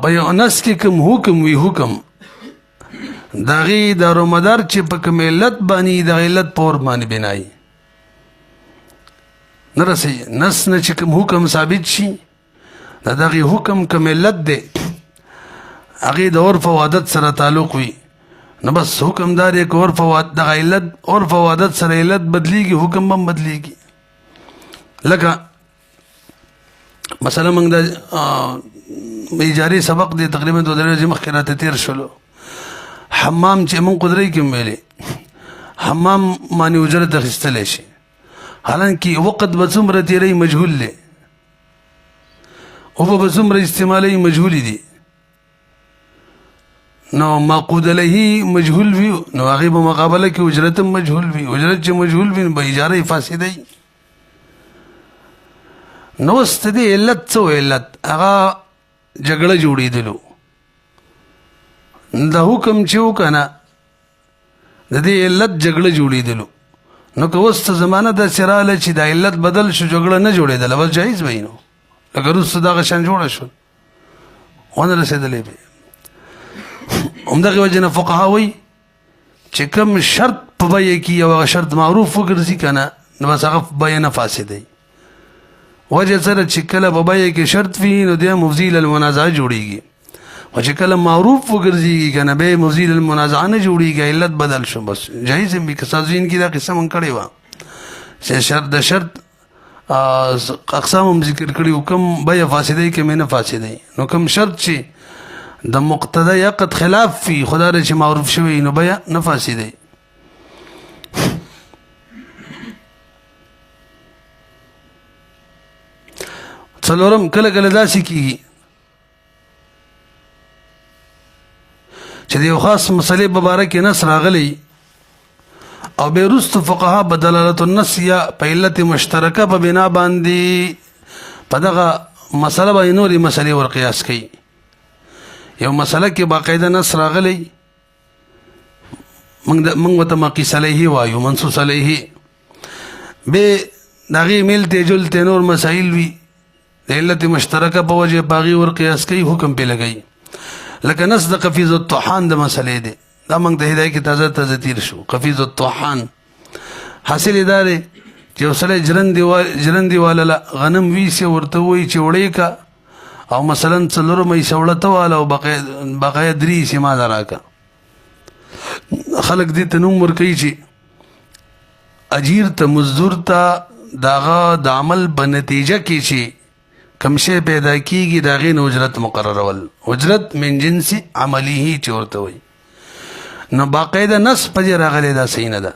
په یو نس کې کوم حکم وي، حکم د هغې دارومدار چې په کوم علت باندې د علت په ور باندې بنایي نه رسي، نس نه چې کوم حکم ثابت شي د دغې حکم کوم علت دی هغې د عرف او عادت سره تعلق وي، نو بس حکم دا دی که عرف او علت عرف او عادت سره علت بدلیږي حکم هم بدلیږي. لکه مثلا موږ د اجارې سبق دی تقریبا 2 ورځې مخکې راته تېر شولو، حمام چې موږ قدرۍ کې ویلې حمام باندې اجرت اخیستلی شي، حالانکه وقت به څومره تېری مجهول دی، اوبه به څومره استعمالوي مجهولي دي، نو معقود علیه مجهول وي نو هغې په مقابله کې اجرت هم مجهول وي، اجرت چې مجهول وي نو به اجاره یې فاسده وي. نو اوس د دې علت څه و؟ علت هغه جګړه جوړېدلو، د حکم چې و که نه د دې علت جګړه جوړېدلو، نو که اوس ته زمانه داسې راغله چې د علت بدل شو جګړه نه جوړېدله بس جایز به وي، نو لکه وروسته دغه شان جوړه شول ونه رسېدلی به. همدغې وجې نه فقها وایي چې کوم شرط په بیه کې یو هغه شرط معروف وګرځي که نه نو بس هغه بیه نه فاسدوي. وجه سره چې کله په بیه کې شرط وي نو دی مفضي للمنازعه جوړېږي، او چې کله معروف وګرځېږي که نه بیا مفضي للمنازعه نه جوړېږي، علت بدل شو بس جایز هم وي. که سازوین کې دا قصه مونږ کړې وه چې د شرط اقسام هم ذکر کړي وو، کوم بیه فاسدوي کوم نه فاسدوي. نو کوم شرط چې د مقتضی عقد خلاف وي خدا چې معروف شوی نو بیه نه فاسدوي. څلورم کله کله داسې کېږي چې د یو خاص مسلې په باره کې نص راغلی او بیا وروسته فقها په دلالت النص یا په علت مشترکه په بنا باندې په دغه مسله باندې نورې مسلې ور قیاس کوي. یو مسله کې باقاعده نص راغلی موږ ورته مقیس علیه وایو، منصوص علیه، بیا د هغې میلتې جلتې نور مسایل وي د علت مشترکه په وجه په هغې ور قیاس کوي، حکم پې لګوي. لکه نص د قفیز الطحان د مسلې دی، دا موږ د هدایت کې تازه تازه تیر شو. قفیز الطحان حاصل یې دا دی چې یو سړی جرندې واله غنم ویسي ورته وایي چې وړې که او مثلا څلورمه یې سوړه ته واله او بقایه 3 یې ماله راکه. خلک دې ته نوم ورکوي چې اجیر ته مزدور ته د هغه د عمل په نتیجه کې چې کم شی پیدا کېږي د هغې نه اجرت مقررول، اجرت من جنس عملیه چې ورته وایي. نو باقاعده نص په دې راغلی دا صحیح نه ده.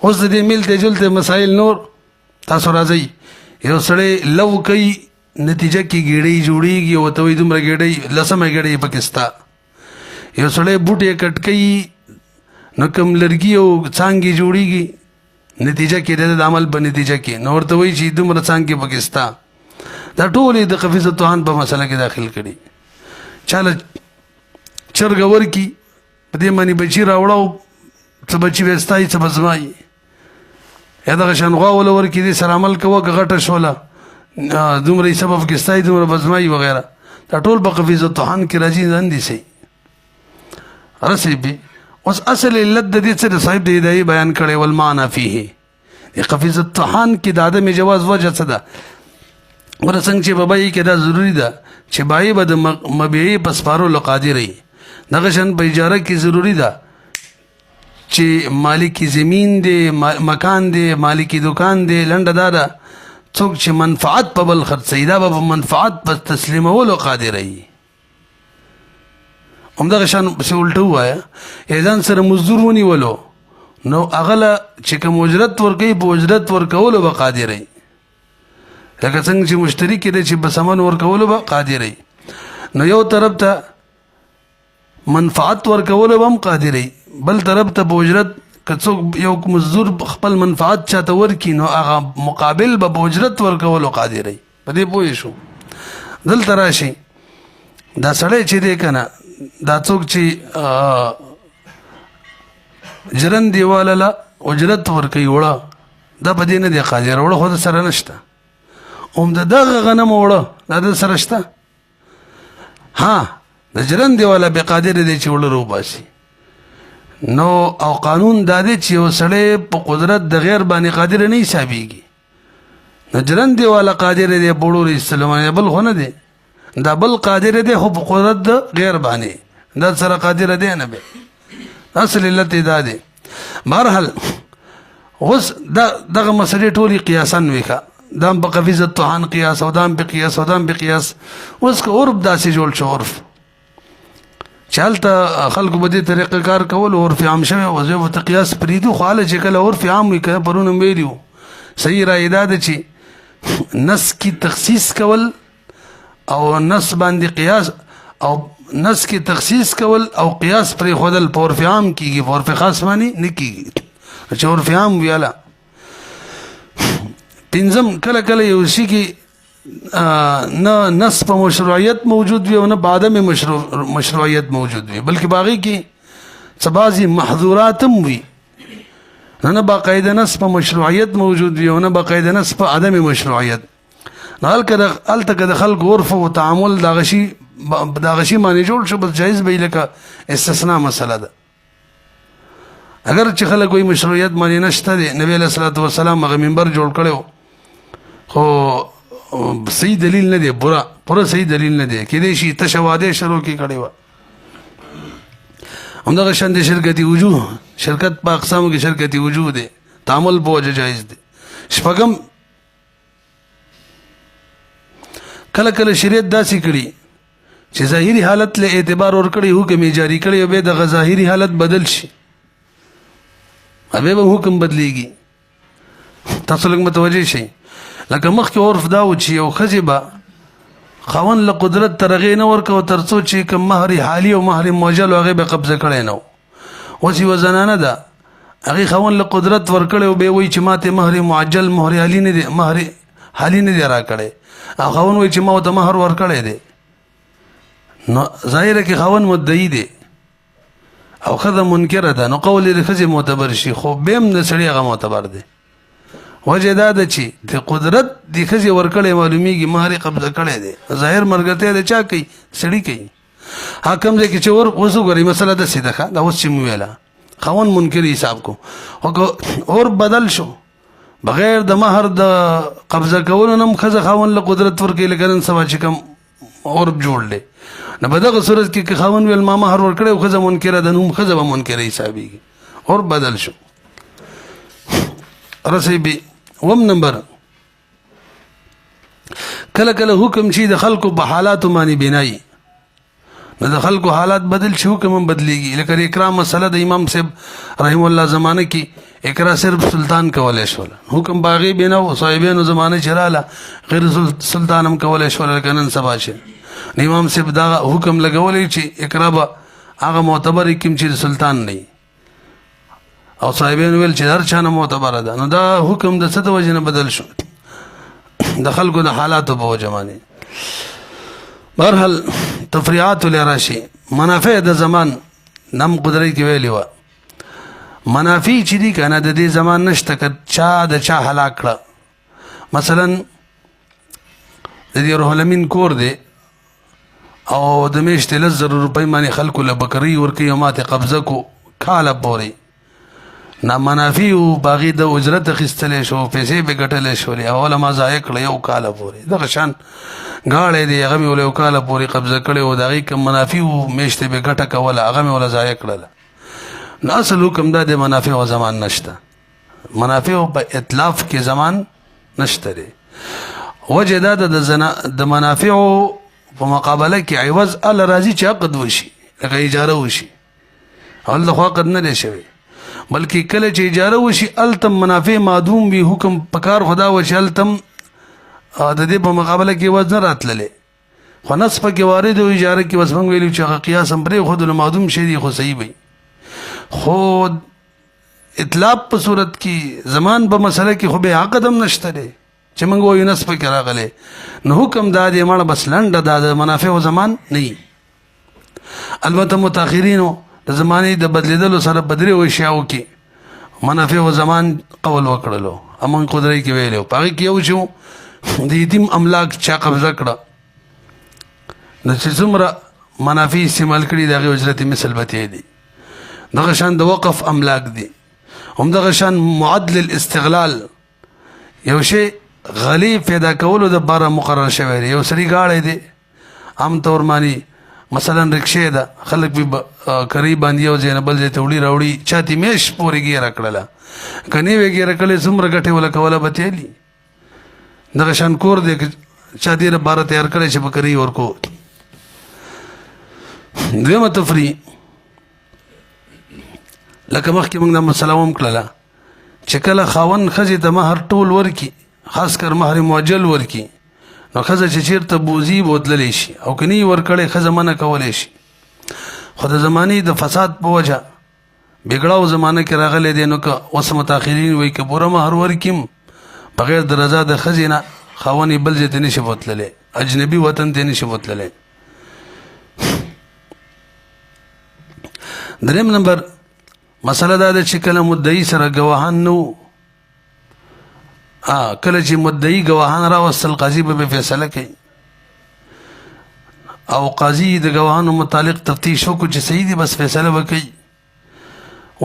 اوس د دې میلتې جلتې مسایل نور تاسو راځئ، یو سړی لو کوي نتیجه کې ګېډۍ جوړېږي او ورته وایي دومره ګېډۍ 10مه ګېډۍ پکې سته. یو سړی بوټی کټ کوي نو کوم لرګي او څانګې جوړېږي نتیجه کې د عمل په نتیجه کې، نو ورته وایي چې دومره څانګې پکې سته. دا ټول یې د قفیز الطحان په مسله کې داخل کړي. چاله چرګه ورکي په دې باندې بچي راوړه او څه بچي به ستایي څه به زما وي، یا دغه شان غوا وله ورکي دې سره عمل کوه که غټه شوله دومره یې سبب کې ستایي دومره به زما وي وغیره. دا ټول په قفیز الطحان کې راځي نه صحیح رسې به. اوس اصل علت د دې څه د صاحب د هدایې بیان کړی والمعنی فیه. د قفیز الطحان کې د عدم جواز وجه څه ده؟ ور څنګه چې په بیې کې دا ضروري ده چې بایې به د مبیعې په سپارلو قادر وي، دغه شان په اجاره کې ضروري ده چې مالکی زمین دی، مکان دی، مالکی دکان دی، لنډه دا ده څوک چې منفعت په بل خرڅوي دا به په منفعت په تسلیمولو قادر وي. همدغه شان پسې الټه ووایه ځان سره مزدور ونیولو نو هغه له چې کوم اجرت ورکوي په اجرت ورکولو به قادر وي، لکه څنګه چې مشتري کې دی چې په ثمن ورکولو به قادر وي. نو یو طرف ته منفعت ورکولو به هم قادر وي، بل طرف ته په اجرت که څوک یو مزدور خپل منفعت چاته ورکي نو هغه مقابل به اجرت ورکولو قادري. په دې پوه شو. دلته راشي دا سړی چې دی که نه دا څوک چې جرن دیواله له اجرت ورکوي وړه دا په دې نه دی قادر. وړه خو د سره نشته، هم د دغه غنم وړه دا د سره شته. ها د جرن دیواله بې قادر دی چې وړه روباسي. نو او قانون دا دی چې یو سړی په قدرت د غیر باندې قادر نه حسابېږي. نو جرن دیواله قادر دی په وړو ایستلو باندې، بل خو نه دی. دا بل قادر دی خو په قدرت د غیر باندې، دا سره قادر دی نه به. اصل علت دا دی. بهرحال اوس دغه مسلې ټولې قیاسن ویښه، دا هم په قفیز الطحان قیاس او دا هم په قیاس او دا هم په قیاس. اوس که عرف داسې جوړ شو، عرف چې هلته خلکو به دې طریقه کار کول، عرف عام شوی او زه ورته قیاس پرېږدو. خو هله چې کله عرف عام وي، که پرون هم ویلي وو، صحیح رایې دا ده چې نس کې تخصیص کول او نس باندې قیاس او نس کې تخصیص کول او قیاس پرې ښودل په عرف عام کېږي، په عرف خاص باندې نه کېږي. چې عرف عام ویاله پنځم کله کله یو شي کې نه نص په مشروعیت موجود وي او نه په عدم مشروعیت موجود وي، بلکې باغی کې څه بعضې محظورات هم وي. نه باقاعده نص په مشروعیت موجود وي او نه باقاعده نص په عدم مشروعیت. نو هلته که د خلکو عرف او تعامل دغه شي باندې جوړ شو، بس جایز به لکه استثناء مسله ده. اگر چې خلک وایي مشروعیت باندې نشته دی، نبی علیه الصلاة والسلام هغه منبر جوړ کړی و، خو صحیح دلیل نه دی، پوره صحیح دلیل نه دی. کېدای شي تشه واده شروع کې کړې وه. همدغه شان د شرکتي وجوه، شرکت په اقسامو کې شرکتي وجوه دی، تعامل په وجه جایز دی. شپږم کله کله شریعت داسې کړي چې ظاهري حالت له اعتبار ورکړي، حکم یې جاری کړي او بیا دغه ظاهري حالت بدل شي، بیا به حکم بدلیږي. تاسو لږ متوجه شئ. لکه مخکې عرف دا و چې یو ښځې به خاوند له قدرت تر هغې نه ورکوه تر څو چې کوم مهر حالي او مهر موجل و هغې به قبضه کړی نه و. اوس یوه زنانه ده، هغې خاوند له قدرت ورکړی او بیا وایي چې ما ته مهر معجل مهر حالي نه دی را کړی، او خاوند وایي چې ما ورته مهر ورکړی دی. نو ظاهره کې خاوند مدعي دی او ښځه منکره ده، نو قول یې د ښځې معتبر شي، خو بیا هم د سړي هغه معتبر دی. وجه دا ده چې د قدرت د ښځې ورکړی معلومیږي، مهر یې قبضه کړی دی. ظاهر ملګرتیا د چا کوي؟ سړي کوي. حکم دی چې اوس وګورئ مسله داسې ده ښه، دا اوس چې مو ویله خاوند منکر حساب کو، خو که اور بدل شو بغیر د مهر د قبضه کولو نه هم ښځه خاوند له قدرت ورکوي، لکه نن سبا چې کوم عرب جوړ دی. نو په دغه صورت کې که خاوند ویل ما مهر ورکړی او ښځه منکره ده، نو هم ښځه به منکره حسابېږي. اور بدل شو. رسۍ بي اوم نمبر کله کله حکم چې د خلکو په حالاتو باندې بنایي، نو د خلکو حالات بدل شي، حکم هم بدلیږي. لکه د اکرام مسله د امام صاحب رحم الله زمانه کې اکرا صرف سلطان کولی شول، حکم په هغې بنا و. صاحبینو زمانه چې راله غیر سلطان هم کولی شول، لکه نن سبا چې امام صاحب دا حکم لګولی چې اکرا به هغه معتبر حکم چې د سلطان نه او صاحبینو ویل چې هر چا نه معتبره ده. نو دا حکم د څه د وجې نه بدل شو؟ د خلکو د حالاتو په وجه باندې. بهرحال تفریعات ولې راشي. منافع د زمان نم قدرت کې ویلې وه، منافع چې دي که نه د دې زمان نشته، که چا د چا هلاک کړه. مثلا د دې روح الامین کور دی او د میاشتې 10,000 روپۍ باندې خلکو له بکرۍ ورکوي او ماته قبضه کو کاله پورې، نا منافع و باغی د اجرت اخیستلی شو، پیسې به ګټلی شولې، اوله ما ضایع کړه یو کاله پورې. دغه شان غاړی دی هغه مې ول یو کاله پورې قبضه کړی و، د هغې کوم منافع و میاشتې به ګټه کوله هغه مې وله ضایع کړله. نو اصل حکم دا د منافع و زمان نشته، منافع په اطلاف کې زمان نشته دی. وجه دا د منافعو په مقابله کې عوض ال راځي چې عقد وشي، لکه اجاره وشي، اول د خوا عقد نه دی شوی، بلکې کله چې اجاره وشي التم منافع معدوم وي. حکم پکار خدا وشي التم د دې په مقابله کې عوض نه راتللی، خو نص پکې وارد او اجاره کې بس موږ ویلو چې هغه قیاس هم پرېښودلو معدوم شی دی، خو صحیح وي. خو اطلاق په صورت کې زمان په مسله کې خو به عقد هم نشته دی چې موږ وایو نس پکې راغلی نو حکم دا دی مړه بس لنډه دا د منافع و زمان نه وي. البته متاخرینو د زمانې د بدلیدلو سره بدري اشیاو کې منافع و زمان قول وکړلو امون قدرت کې ویلو پاره کې یو شو د یتیم املاک چا قبضه کړه د چې څومره منافع استعمال کړي دغه اجرت مثل بته دي دغه شان د وقف املاک دي هم دغه شان معدل الاستغلال یو شی غلی پیدا کولو د بار مقرر شوی دی یو سړي گاړی دی عام طور مانی مثلا رکشې ده خلک به قریب باندې یو ځای نه بل ځای ته وړي راوړي چاته میش پورې ګیره کړله کني وی ګیره کړې څومره ګټه ولا کوله بتېلی دغه شان کور دی چا دې بار تیار کړی چې بکری ورکو. دویمه تفریح لکه مخکې موږ د مسله هم کړله چې کله خاوند ښځې ته مهر ټول ورکي خاص کر مهر معجل ورکي نو ښځه چې چېرته بوځي بوتللی شي او که نه یې ورکړی ښځه منع کولی شي خو د زمانې د فساد په وجه بګړاو زمانه کې راغلی دی نو که اوس متاخرین وایي که پوره مهر ورکیم بغیر د رضا د ښځې نه خاوند یې بل ځای ته نشي بوتللی اجنبي وطن ته نشي بوتللی. دریم نمبر مسله دا ده چې کله مدعي سره ګواهان نه وو کله چې مدعي ګواهان راوستل قاضي به فیصله کوي او قاضي د ګواهانو متعلق تفتیش وکړو چې صحیح دي بس فیصله به کوي.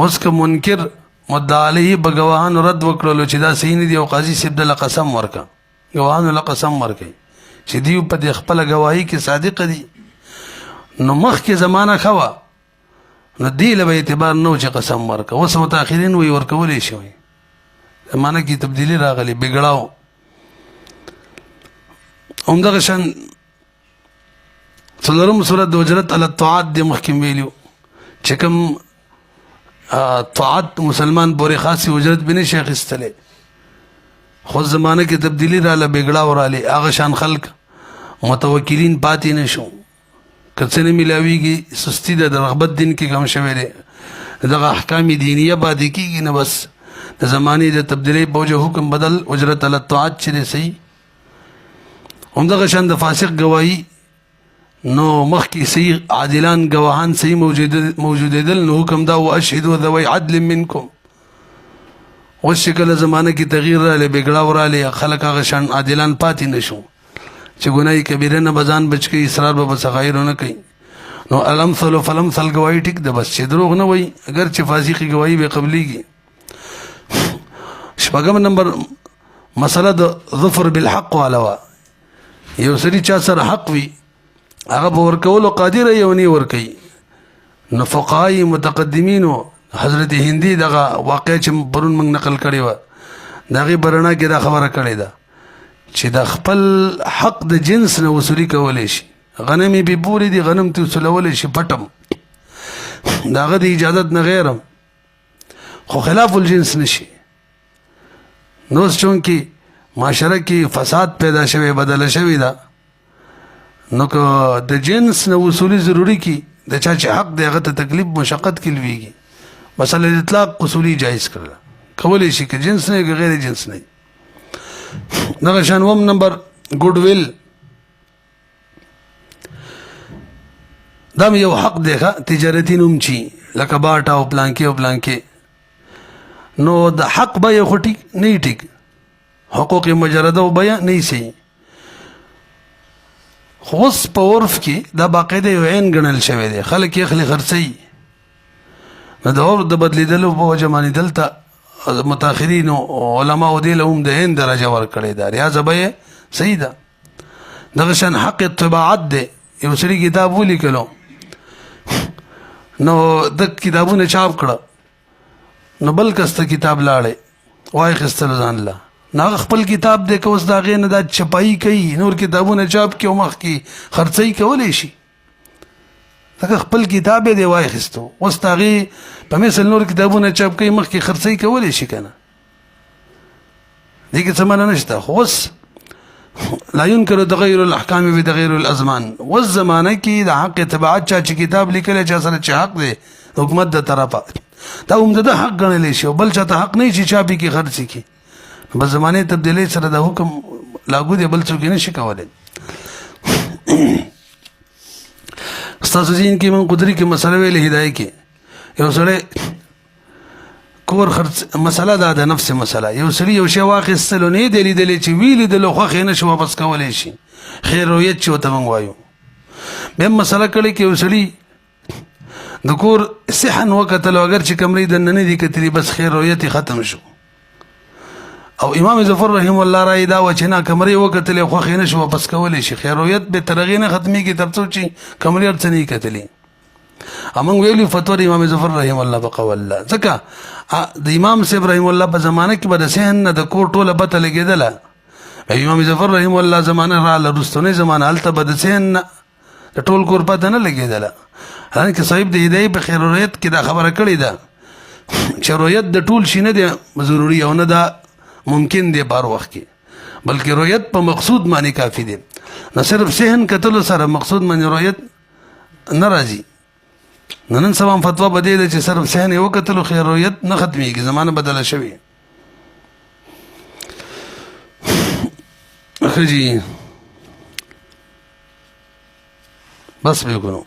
اوس که منکر مدعا علیه به ګواهانو رد وکړلو چې دا صحیح نه دي او قاضي صاحب دله قسم ورکړه ګواهانو له قسم ورکوي چې دوی په دې خپله ګواهي کې صادقه دي نو مخکې زمانه ښه وه نو دې له به اعتبار نه و چې قسم ورکړه اوس متاخرین وایي ورکولی شي وایي زمانه کې تبدیلی راغلی بګړاو. همدغه شان څلورم صورت د اجرت علی الطاعات د مخکې ویلو چې کوم طاعت مسلمان پورې خاصې اجرت به نشي اخیستلی خو زمانه کې تبدیلی راله بګړاو رالی هغه شان خلق متوکلین پاتې نه شو که څه نه میلاویږي سستی ده د رغبت دین کې کم شوی دی دغه احکام دینیه پاتې کېږي نه بس د زمانې د تبدیلی په وجه حکم بدل اجرت علی الطاعات چې دی صحیح. همدغه شان د فاسق ګواهي نو مخکې صحیح عادلان ګواهان صحیح موجودېدل نو حکم دا واشهدوا ذوی عدل منکم اوس چې کله زمانه کې تغییر رالی بګړاو رالی خلک هغه شان عادلان پاتې نه شو چې ګناه کبیره نه به ځان بچ کوي اصرار به په صغایرو نه کوي نو الامثل فالامثل ګواهي ټیک ده بس چې دروغ نه وایي اگر چې فاسقي ګواهي به قبلیږي. شپږم نمبر مسله د ظفر بالحق والا وه یو سړي چا سره حق وي هغه به ورکولو قادر یو نه ورکوي نو فقهای متقدمینو حضرت هندي دغه واقع چې پرون موږ نقل کړې وه د هغې برڼا کې دا خبره کړې ده چې د خپل حق د جنس نه وصولي کولی شي غنم یې بې پورې دي غنم ته وصولولی شي پټم د هغه د اجازت نه غیرم خو خلاف الجنس نشي نو اوس چونکې معاشره کې فساد پیدا شوی بدله شوې ده نو که د جنس نه وصولي ضروري کی د چا چې حق دی هغه ته تکلیف مشقت کې لویږي مثلا اطلاق اصولي جایز کړله کولی شي که جنس نه که غیر جنس نه. دغه شان اووم نمبر ګډ ویل دا یو حق دی تجارتي نوم چی لکه باټا او پلانکې او پلانکې نو د حق بیه خو ټیک نه ټیک حقوق مجرده او بیه نه صحیح خو اوس په عرف کې دا باقاعده یو عین ګڼل شوی دی خلک یې اخلي خرڅوي نو د عرف د بدلیدلو په وجه باندې دلته متاخرینو علماو دې له هم د عین درجه ورکړې ده ریاضه بیه صحیح ده. دغه شان حق طباعت دی یو سړي کتاب ولیکلو نو د کتابونه چاپ کړه نو بل کس ته کتاب لاړې واخیستل ځان له نو هغه خپل کتاب دی که اوس د هغې نه دا چپایي کوي نور کتابونه چاپ کړي او مخکې خرڅوي کولی شي لکه خپل کتاب یې دی واخیستو اوس د هغې په مثل نور کتابونه چاپ کوي مخکې خرڅوي کولی شي که نه دې کې څه منع نشته خو اوس لا ينکر تغیر الاحکام بتغیر الازمان اوس زمانه کې د حق تبعات چا چې کتاب لیکلی چا سره چې حق دی حکومت د طرفه دا هم د حق ګڼلی شي او بل چاته حق نه چې چا پې کې خرڅ کړي. بس زمانې تبدیلی سره د حکم لاګو دی، بل څوک یې نه شي کولی. ستاسو ذهن کې من قدري کې مسله ویلې هدایه کې یو سړی کور خرڅ مسله دا د نفس مسله. یو سړي یو شی واخیستلو نه دی لیدلی چې وی لیدلو خوښ یې نه شي واپس کولی شي، خیر رویت چې ورته موږ وایو. بیا هم مسله کړې کې یو سړي د کور صحن وکتلو، اگر چې کمرې دننه نه دي کتلي بس خیر رویت یې ختم شو. او امام ظفر رحم الله رای دا و چې نه کمرې وکتلې خوښ یې نه شي واپس کولی شي، خیر رویت به تر هغې نه ختمېږي تر څو چې کمرې هر څه نه یې کتلي. موږ ویلي فتوا د امام ظفر رحم الله بقول الله، ځکه د امام صاحب رحم الله په زمانه کې به د صحن نه د کور ټوله بته لګېدله. امام ظفر رحم الله زمانه راله، رستنۍ زمانه، هلته به د صحن نه د ټول کور پته نه لګېدله. حالانکه صاحب د هدایې په خیر رویت کې دا خبره کړې ده چې رویت د ټول شي نه دی ضروري او نه دا ممکن دی په هر وخت کې، بلکې رویت په مقصود باندې کافي دی. نه صرف صحن کتلو سره مقصود باندې رویت نه راځي. نن سبا فتوا به دی چې صرف صحن یې وکتلو خیر رویت نه ختمېږي، زمانه بدله شوې. ښه جي بس به وکړو.